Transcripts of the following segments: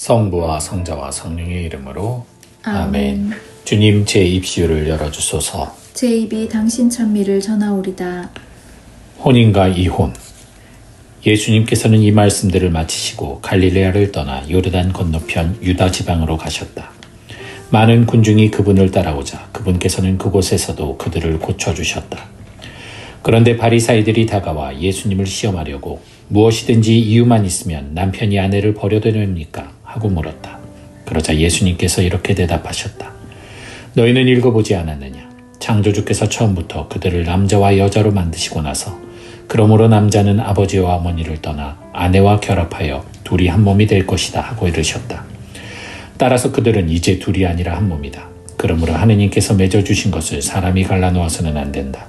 성부와 성자와 성령의 이름으로 아멘. 주님 제 입시유를 열어주소서. 제 입이 당신 찬미를 전하오리다. 혼인과 이혼. 예수님께서는 이 말씀들을 마치시고 갈릴레아를 떠나 요르단 건너편 유다 지방으로 가셨다. 많은 군중이 그분을 따라오자 그분께서는 그곳에서도 그들을 고쳐주셨다. 그런데 바리사이들이 다가와 예수님을 시험하려고 무엇이든지 이유만 있으면 남편이 아내를 버려도 됩니까? 하고 물었다. 그러자 예수님께서 이렇게 대답하셨다. 너희는 읽어보지 않았느냐? 창조주께서 처음부터 그들을 남자와 여자로 만드시고 나서 그러므로 남자는 아버지와 어머니를 떠나 아내와 결합하여 둘이 한 몸이 될 것이다 하고 이르셨다. 따라서 그들은 이제 둘이 아니라 한 몸이다. 그러므로 하느님께서 맺어주신 것을 사람이 갈라놓아서는 안 된다.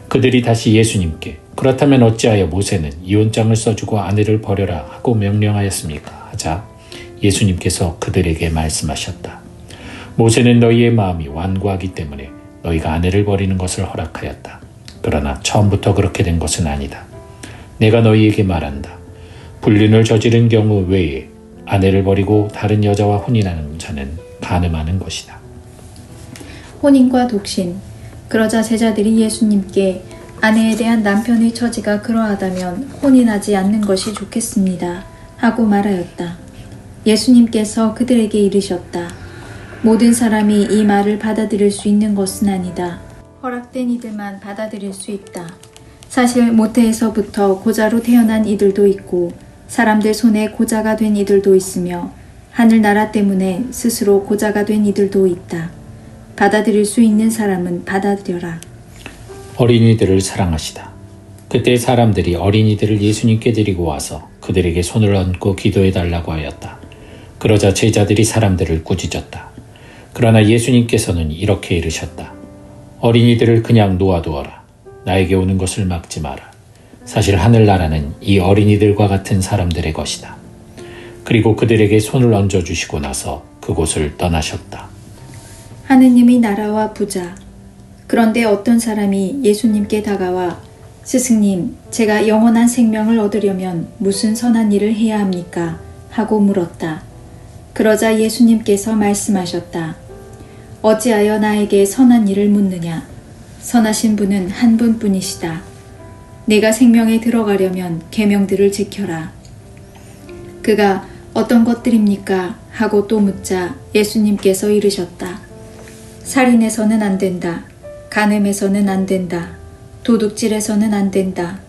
그들이 다시 예수님께 그렇다면 어찌하여 모세는 이혼장을 써주고 아내를 버려라 하고 명령하였습니까? 하자 예수님께서 그들에게 말씀하셨다. 모세는 너희의 마음이 완고하기 때문에 너희가 아내를 버리는 것을 허락하였다. 그러나 처음부터 그렇게 된 것은 아니다. 내가 너희에게 말한다. 불륜을 저지른 경우 외에 아내를 버리고 다른 여자와 혼인하는 자는 간음하는 것이다. 혼인과 독신. 그러자 제자들이 예수님께 아내에 대한 남편의 처지가 그러하다면 혼인하지 않는 것이 좋겠습니다. 하고 말하였다. 예수님께서 그들에게 이르셨다. 모든 사람이 이 말을 받아들일 수 있는 것은 아니다. 허락된 이들만 받아들일 수 있다. 사실 모태에서부터 고자로 태어난 이들도 있고 사람들 손에 고자가 된 이들도 있으며 하늘나라 때문에 스스로 고자가 된 이들도 있다. 받아들일 수 있는 사람은 받아들여라. 어린이들을 사랑하시다. 그때 사람들이 어린이들을 예수님께 데리고 와서 그들에게 손을 얹고 기도해달라고 하였다. 그러자 제자들이 사람들을 꾸짖었다. 그러나 예수님께서는 이렇게 이르셨다. 어린이들을 그냥 놓아두어라. 나에게 오는 것을 막지 마라. 사실 하늘나라는 이 어린이들과 같은 사람들의 것이다. 그리고 그들에게 손을 얹어주시고 나서 그곳을 떠나셨다. 하느님의 나라와 부자. 그런데 어떤 사람이 예수님께 다가와 스승님, 제가 영원한 생명을 얻으려면 무슨 선한 일을 해야 합니까? 하고 물었다. 그러자 예수님께서 말씀하셨다. 어찌하여 나에게 선한 일을 묻느냐? 선하신 분은 한 분뿐이시다. 내가 생명에 들어가려면 계명들을 지켜라. 그가 어떤 것들입니까? 하고 또 묻자 예수님께서 이르셨다. 살인해서는 안 된다. 간음해서는 안 된다. 도둑질해서는 안 된다.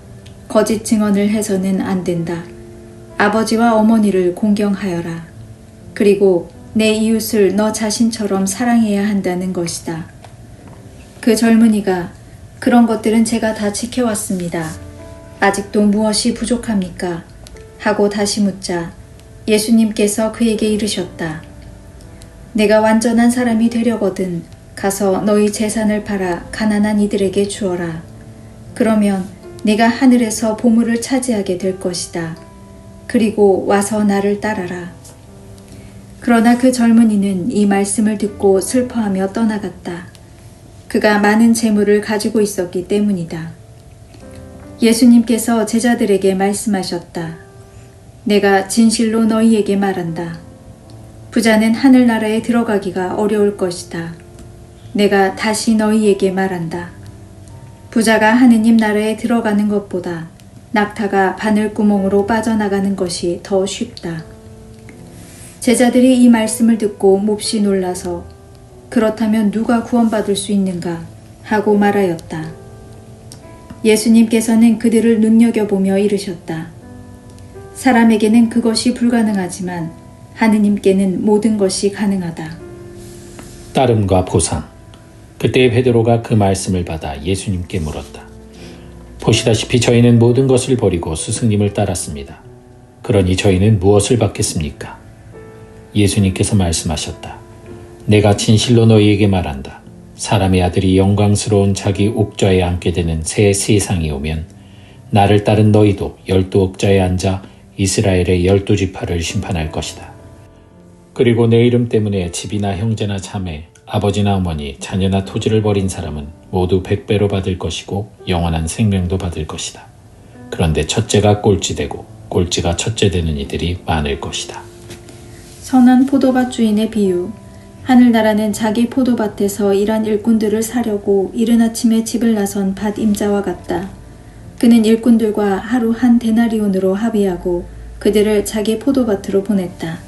거짓 증언을 해서는 안 된다. 아버지와 어머니를 공경하여라. 그리고 내 이웃을 너 자신처럼 사랑해야 한다는 것이다. 그 젊은이가 그런 것들은 제가 다 지켜왔습니다. 아직도 무엇이 부족합니까? 하고 다시 묻자 예수님께서 그에게 이르셨다. 내가 완전한 사람이 되려거든 가서 너희 재산을 팔아 가난한 이들에게 주어라. 그러면 내가 하늘에서 보물을 차지하게 될 것이다. 그리고 와서 나를 따라라. 그러나 그 젊은이는 이 말씀을 듣고 슬퍼하며 떠나갔다. 그가 많은 재물을 가지고 있었기 때문이다. 예수님께서 제자들에게 말씀하셨다. 내가 진실로 너희에게 말한다. 부자는 하늘나라에 들어가기가 어려울 것이다. 내가 다시 너희에게 말한다. 부자가 하느님 나라에 들어가는 것보다 낙타가 바늘구멍으로 빠져나가는 것이 더 쉽다. 제자들이 이 말씀을 듣고 몹시 놀라서 그렇다면 누가 구원받을 수 있는가 하고 말하였다. 예수님께서는 그들을 눈여겨보며 이르셨다. 사람에게는 그것이 불가능하지만 하느님께는 모든 것이 가능하다. 따름과 보상. 그때 베드로가 그 말씀을 받아 예수님께 물었다. 보시다시피 저희는 모든 것을 버리고 스승님을 따랐습니다. 그러니 저희는 무엇을 받겠습니까? 예수님께서 말씀하셨다. 내가 진실로 너희에게 말한다. 사람의 아들이 영광스러운 자기 옥좌에 앉게 되는 새 세상이 오면 나를 따른 너희도 12옥좌에 앉아 이스라엘의 12지파를 심판할 것이다. 그리고 내 이름 때문에 집이나 형제나 자매, 아버지나 어머니, 자녀나 토지를 버린 사람은 모두 100배로 받을 것이고 영원한 생명도 받을 것이다. 그런데 첫째가 꼴찌되고 꼴찌가 첫째 되는 이들이 많을 것이다. 선한 포도밭 주인의 비유. 하늘나라는 자기 포도밭에서 일한 일꾼들을 사려고 이른 아침에 집을 나선 밭 임자와 같다. 그는 일꾼들과 하루 한 데나리온으로 합의하고 그들을 자기 포도밭으로 보냈다.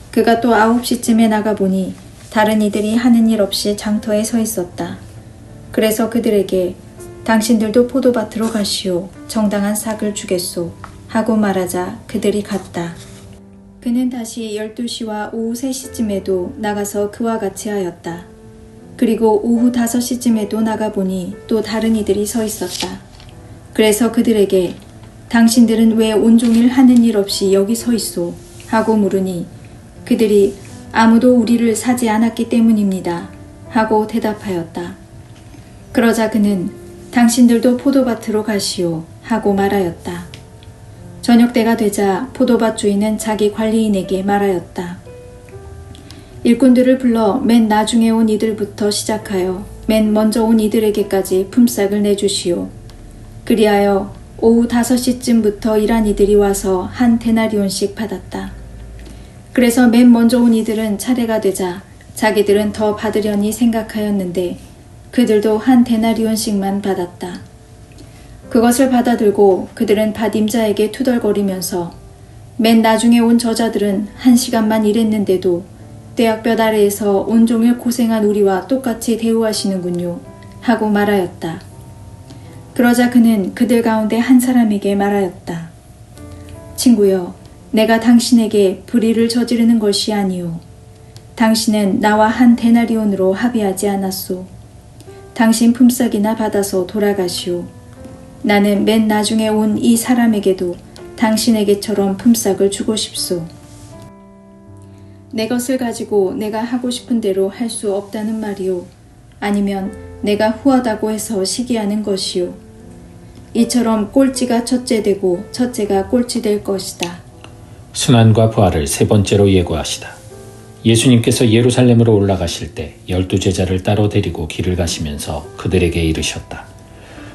그가 또 9시쯤에 나가보니 다른 이들이 하는 일 없이 장터에 서 있었다. 그래서 그들에게 당신들도 포도밭으로 가시오. 정당한 삭을 주겠소. 하고 말하자 그들이 갔다. 그는 다시 12시와 오후 3시쯤에도 나가서 그와 같이 하였다. 그리고 오후 5시쯤에도 나가보니 또 다른 이들이 서 있었다. 그래서 그들에게 당신들은 왜 온종일 하는 일 없이 여기 서 있소? 하고 물으니 그들이 아무도 우리를 사지 않았기 때문입니다. 하고 대답하였다. 그러자 그는 당신들도 포도밭으로 가시오. 하고 말하였다. 저녁 때가 되자 포도밭 주인은 자기 관리인에게 말하였다. 일꾼들을 불러 맨 나중에 온 이들부터 시작하여 맨 먼저 온 이들에게까지 품삯을 내주시오. 그리하여 오후 5시쯤부터 일한 이들이 와서 한 데나리온씩 받았다. 그래서 맨 먼저 온 이들은 차례가 되자 자기들은 더 받으려니 생각하였는데 그들도 한 데나리온씩만 받았다. 그것을 받아들고 그들은 밭 임자에게 투덜거리면서 맨 나중에 온 저자들은 1시간만 일했는데도 떼약볕 아래에서 온종일 고생한 우리와 똑같이 대우하시는군요. 하고 말하였다. 그러자 그는 그들 가운데 한 사람에게 말하였다. 친구여, 내가 당신에게 불의를 저지르는 것이 아니오. 당신은 나와 한 데나리온으로 합의하지 않았소. 당신 품삯이나 받아서 돌아가시오. 나는 맨 나중에 온 이 사람에게도 당신에게처럼 품삯을 주고 싶소. 내 것을 가지고 내가 하고 싶은 대로 할 수 없다는 말이오. 아니면 내가 후하다고 해서 시기하는 것이오. 이처럼 꼴찌가 첫째 되고 첫째가 꼴찌 될 것이다. 순환과 부활을 세 번째로 예고하시다. 예수님께서 예루살렘으로 올라가실 때 12제자를 따로 데리고 길을 가시면서 그들에게 이르셨다.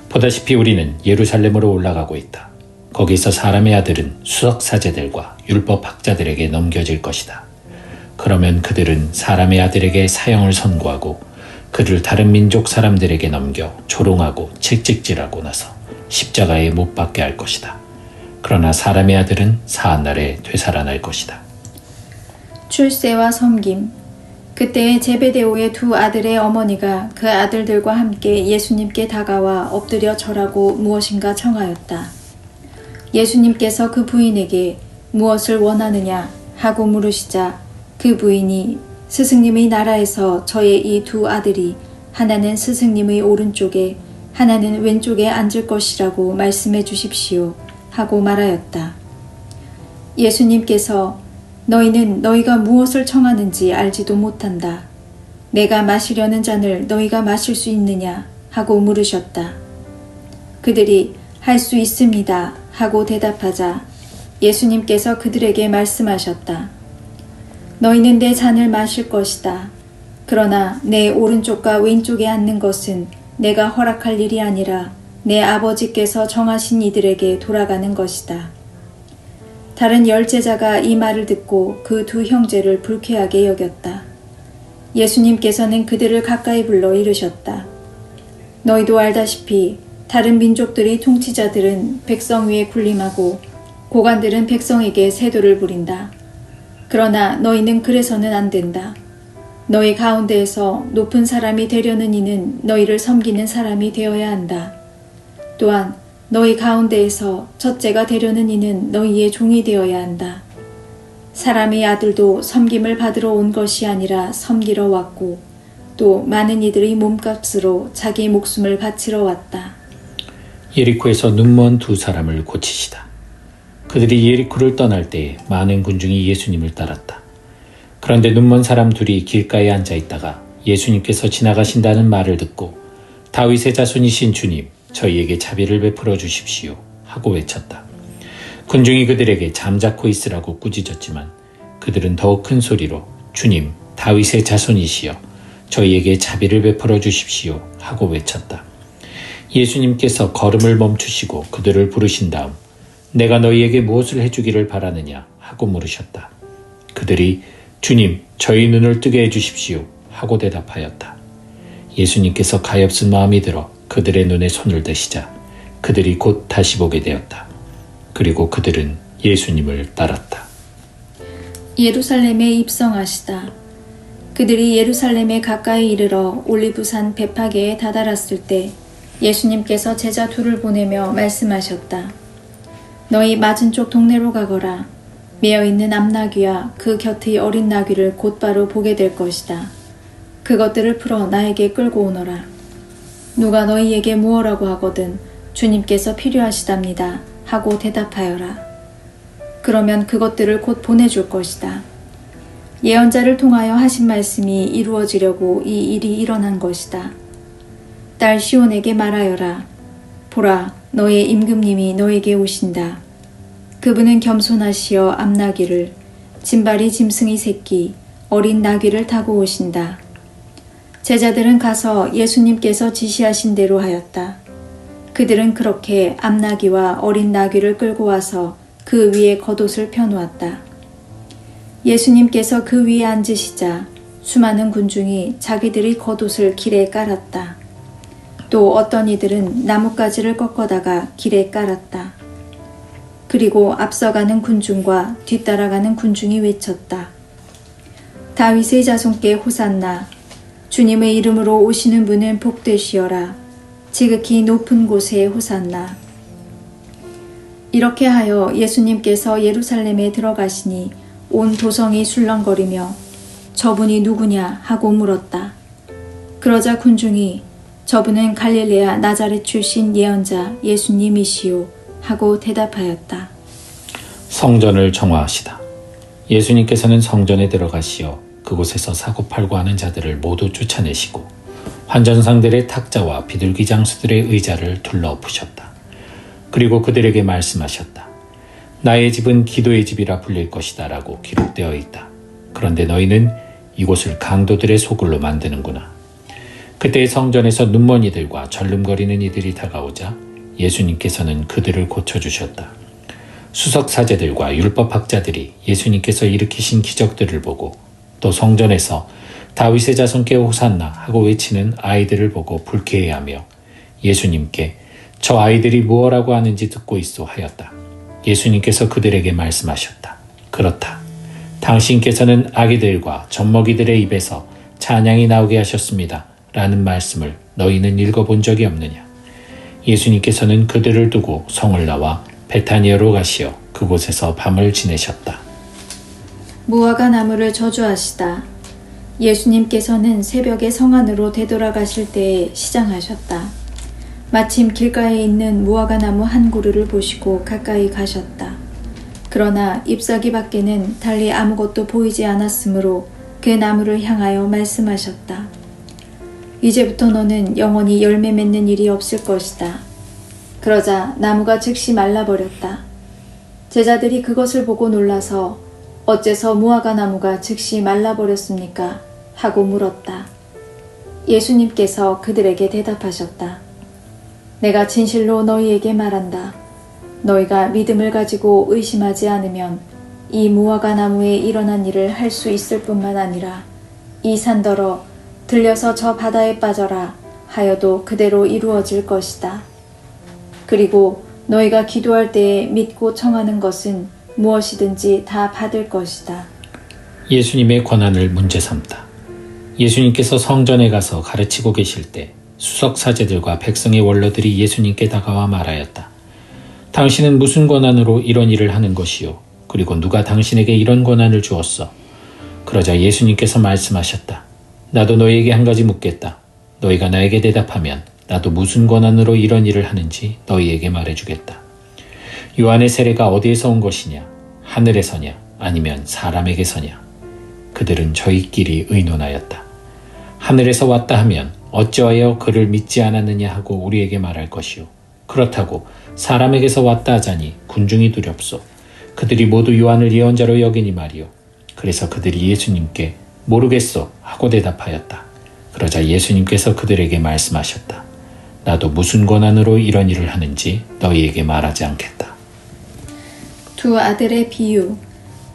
보다시피 우리는 예루살렘으로 올라가고 있다. 거기서 사람의 아들은 수석사제들과 율법학자들에게 넘겨질 것이다. 그러면 그들은 사람의 아들에게 사형을 선고하고 그를 다른 민족 사람들에게 넘겨 조롱하고 채찍질하고 나서 십자가에 못 박게 할 것이다. 그러나 사람의 아들은 사한날에 되살아날 것이다. 출세와 섬김. 그때에 제베데오의 두 아들의 어머니가 그 아들들과 함께 예수님께 다가와 엎드려 절하고 무엇인가 청하였다. 예수님께서 그 부인에게 무엇을 원하느냐 하고 물으시자 그 부인이 스승님의 나라에서 저의 이 두 아들이 하나는 스승님의 오른쪽에 하나는 왼쪽에 앉을 것이라고 말씀해 주십시오 하고 말하였다. 예수님께서 너희는 너희가 무엇을 청하는지 알지도 못한다. 내가 마시려는 잔을 너희가 마실 수 있느냐 하고 물으셨다. 그들이 할 수 있습니다 하고 대답하자 예수님께서 그들에게 말씀하셨다. 너희는 내 잔을 마실 것이다. 그러나 내 오른쪽과 왼쪽에 앉는 것은 내가 허락할 일이 아니라 내 아버지께서 정하신 이들에게 돌아가는 것이다. 다른 10제자가 이 말을 듣고 그 두 형제를 불쾌하게 여겼다. 예수님께서는 그들을 가까이 불러 이르셨다. 너희도 알다시피 다른 민족들의 통치자들은 백성 위에 군림하고 고관들은 백성에게 세도를 부린다. 그러나 너희는 그래서는 안 된다. 너희 가운데에서 높은 사람이 되려는 이는 너희를 섬기는 사람이 되어야 한다. 또한 너희 가운데에서 첫째가 되려는 이는 너희의 종이 되어야 한다. 사람의 아들도 섬김을 받으러 온 것이 아니라 섬기러 왔고 또 많은 이들의 몸값으로 자기 목숨을 바치러 왔다. 예리코에서 눈먼 두 사람을 고치시다. 그들이 예리코를 떠날 때 많은 군중이 예수님을 따랐다. 그런데 눈먼 사람 둘이 길가에 앉아 있다가 예수님께서 지나가신다는 말을 듣고 다윗의 자손이신 주님, 저희에게 자비를 베풀어 주십시오 하고 외쳤다. 군중이 그들에게 잠자코 있으라고 꾸짖었지만 그들은 더욱 큰 소리로 주님, 다윗의 자손이시여 저희에게 자비를 베풀어 주십시오 하고 외쳤다. 예수님께서 걸음을 멈추시고 그들을 부르신 다음 내가 너희에게 무엇을 해주기를 바라느냐 하고 물으셨다. 그들이 주님, 저희 눈을 뜨게 해주십시오 하고 대답하였다. 예수님께서 가엾은 마음이 들어 그들의 눈에 손을 대시자 그들이 곧 다시 보게 되었다. 그리고 그들은 예수님을 따랐다. 예루살렘에 입성하시다. 그들이 예루살렘에 가까이 이르러 올리브산 베파게에 다다랐을 때 예수님께서 제자 둘을 보내며 말씀하셨다. 너희 맞은쪽 동네로 가거라. 매어있는 암나귀와 그 곁의 어린 나귀를 곧바로 보게 될 것이다. 그것들을 풀어 나에게 끌고 오너라. 누가 너희에게 무엇라고 하거든 주님께서 필요하시답니다 하고 대답하여라. 그러면 그것들을 곧 보내줄 것이다. 예언자를 통하여 하신 말씀이 이루어지려고 이 일이 일어난 것이다. 딸 시온에게 말하여라. 보라, 너의 임금님이 너에게 오신다. 그분은 겸손하시어 암나귀를, 짐발이 짐승의 새끼, 어린 나귀를 타고 오신다. 제자들은 가서 예수님께서 지시하신 대로 하였다. 그들은 그렇게 암나귀와 어린 나귀를 끌고 와서 그 위에 겉옷을 펴놓았다. 예수님께서 그 위에 앉으시자 수많은 군중이 자기들의 겉옷을 길에 깔았다. 또 어떤 이들은 나뭇가지를 꺾어다가 길에 깔았다. 그리고 앞서가는 군중과 뒤따라가는 군중이 외쳤다. 다윗의 자손께 호산나, 주님의 이름으로 오시는 분은 복되시어라. 지극히 높은 곳에 호산나. 이렇게 하여 예수님께서 예루살렘에 들어가시니 온 도성이 술렁거리며 저분이 누구냐 하고 물었다. 그러자 군중이 저분은 갈릴레아 나자렛 출신 예언자 예수님이시오 하고 대답하였다. 성전을 정화하시다. 예수님께서는 성전에 들어가시어 그곳에서 사고팔고 하는 자들을 모두 쫓아내시고 환전상들의 탁자와 비둘기 장수들의 의자를 둘러엎으셨다. 그리고 그들에게 말씀하셨다. 나의 집은 기도의 집이라 불릴 것이다 라고 기록되어 있다. 그런데 너희는 이곳을 강도들의 소굴로 만드는구나. 그때 성전에서 눈먼 이들과 절름거리는 이들이 다가오자 예수님께서는 그들을 고쳐주셨다. 수석사제들과 율법학자들이 예수님께서 일으키신 기적들을 보고 또 성전에서 다윗의 자손께 호산나 하고 외치는 아이들을 보고 불쾌해하며 예수님께 저 아이들이 무엇라고 하는지 듣고 있소 하였다. 예수님께서 그들에게 말씀하셨다. 그렇다. 당신께서는 아기들과 젖먹이들의 입에서 찬양이 나오게 하셨습니다. 라는 말씀을 너희는 읽어본 적이 없느냐. 예수님께서는 그들을 두고 성을 나와 베타니아로 가시어 그곳에서 밤을 지내셨다. 무화과 나무를 저주하시다. 예수님께서는 새벽에 성 안으로 되돌아가실 때에 시장하셨다. 마침 길가에 있는 무화과 나무 한 그루를 보시고 가까이 가셨다. 그러나 잎사귀 밖에는 달리 아무것도 보이지 않았으므로 그 나무를 향하여 말씀하셨다. 이제부터 너는 영원히 열매 맺는 일이 없을 것이다. 그러자 나무가 즉시 말라버렸다. 제자들이 그것을 보고 놀라서 어째서 무화과 나무가 즉시 말라버렸습니까? 하고 물었다. 예수님께서 그들에게 대답하셨다. 내가 진실로 너희에게 말한다. 너희가 믿음을 가지고 의심하지 않으면 이 무화과 나무에 일어난 일을 할 수 있을 뿐만 아니라 이 산더러 들려서 저 바다에 빠져라 하여도 그대로 이루어질 것이다. 그리고 너희가 기도할 때에 믿고 청하는 것은 무엇이든지 다 받을 것이다. 예수님의 권한을 문제 삼다. 예수님께서 성전에 가서 가르치고 계실 때 수석사제들과 백성의 원로들이 예수님께 다가와 말하였다. 당신은 무슨 권한으로 이런 일을 하는 것이요? 그리고 누가 당신에게 이런 권한을 주었어? 그러자 예수님께서 말씀하셨다. 나도 너희에게 한 가지 묻겠다. 너희가 나에게 대답하면 나도 무슨 권한으로 이런 일을 하는지 너희에게 말해주겠다. 요한의 세례가 어디에서 온 것이냐? 하늘에서냐? 아니면 사람에게서냐? 그들은 저희끼리 의논하였다. 하늘에서 왔다 하면 어찌하여 그를 믿지 않았느냐 하고 우리에게 말할 것이요. 그렇다고 사람에게서 왔다 하자니 군중이 두렵소. 그들이 모두 요한을 예언자로 여기니 말이요. 그래서 그들이 예수님께 모르겠소 하고 대답하였다. 그러자 예수님께서 그들에게 말씀하셨다. 나도 무슨 권한으로 이런 일을 하는지 너희에게 말하지 않겠다. 두 아들의 비유.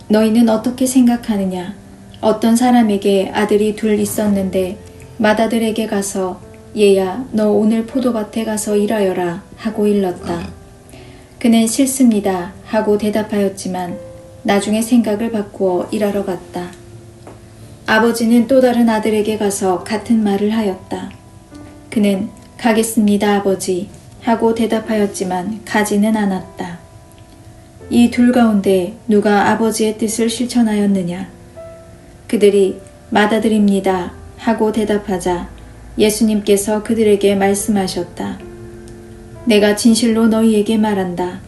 너희는 어떻게 생각하느냐? 어떤 사람에게 아들이 둘 있었는데 맏아들에게 가서 얘야 너 오늘 포도밭에 가서 일하여라 하고 일렀다. 그는 싫습니다 하고 대답하였지만 나중에 생각을 바꾸어 일하러 갔다. 아버지는 또 다른 아들에게 가서 같은 말을 하였다. 그는 가겠습니다 아버지 하고 대답하였지만 가지는 않았다. 이 둘 가운데 누가 아버지의 뜻을 실천하였느냐? 그들이 맏아들입니다 하고 대답하자 예수님께서 그들에게 말씀하셨다. 내가 진실로 너희에게 말한다.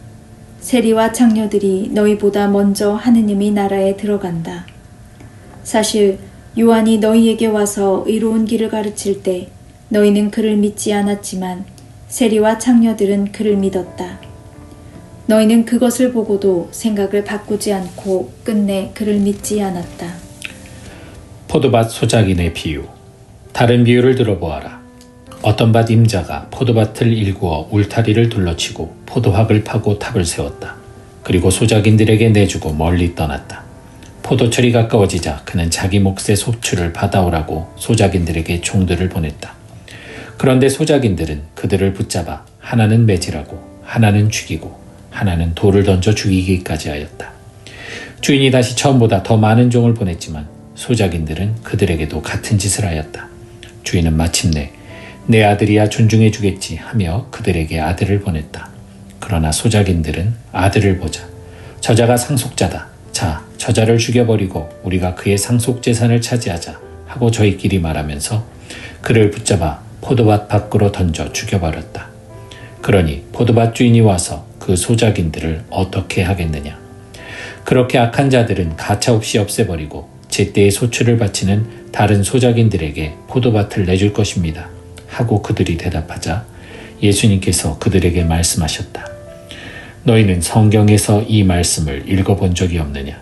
세리와 장녀들이 너희보다 먼저 하느님의 나라에 들어간다. 사실 요한이 너희에게 와서 의로운 길을 가르칠 때 너희는 그를 믿지 않았지만 세리와 장녀들은 그를 믿었다. 너희는 그것을 보고도 생각을 바꾸지 않고 끝내 그를 믿지 않았다. 포도밭 소작인의 비유. 다른 비유를 들어보아라. 어떤 밭 임자가 포도밭을 일구어 울타리를 둘러치고 포도학을 파고 탑을 세웠다. 그리고 소작인들에게 내주고 멀리 떠났다. 포도철이 가까워지자 그는 자기 몫의 소출을 받아오라고 소작인들에게 종들을 보냈다. 그런데 소작인들은 그들을 붙잡아 하나는 매질하고 하나는 죽이고 하나는 돌을 던져 죽이기까지 하였다. 주인이 다시 처음보다 더 많은 종을 보냈지만 소작인들은 그들에게도 같은 짓을 하였다. 주인은 마침내 내 아들이야 존중해 주겠지 하며 그들에게 아들을 보냈다. 그러나 소작인들은 아들을 보자 저자가 상속자다. 자, 저자를 죽여버리고 우리가 그의 상속재산을 차지하자 하고 저희끼리 말하면서 그를 붙잡아 포도밭 밖으로 던져 죽여버렸다. 그러니 포도밭 주인이 와서 그 소작인들을 어떻게 하겠느냐. 그렇게 악한 자들은 가차없이 없애버리고 제때의 소출을 바치는 다른 소작인들에게 포도밭을 내줄 것입니다. 하고 그들이 대답하자 예수님께서 그들에게 말씀하셨다. 너희는 성경에서 이 말씀을 읽어본 적이 없느냐?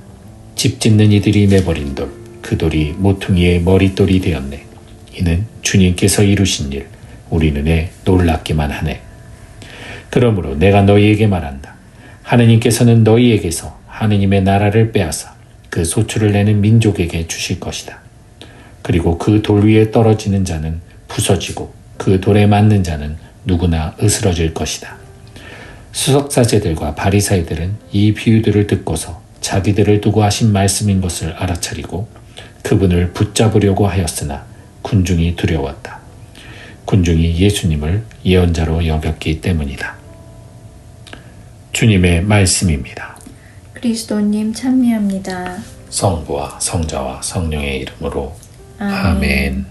집 짓는 이들이 내버린 돌, 그 돌이 모퉁이의 머릿돌이 되었네. 이는 주님께서 이루신 일, 우리 눈에 놀랍기만 하네. 그러므로 내가 너희에게 말한다. 하느님께서는 너희에게서 하느님의 나라를 빼앗아 그 소출을 내는 민족에게 주실 것이다. 그리고 그 돌 위에 떨어지는 자는 부서지고 그 돌에 맞는 자는 누구나 으스러질 것이다. 수석사제들과 바리사이들은 이 비유들을 듣고서 자기들을 두고 하신 말씀인 것을 알아차리고 그분을 붙잡으려고 하였으나 군중이 두려웠다. 군중이 예수님을 예언자로 여겼기 때문이다. 주님의 말씀입니다. 그리스도님 찬미합니다. 성부와 성자와 성령의 이름으로 아멘. 아멘.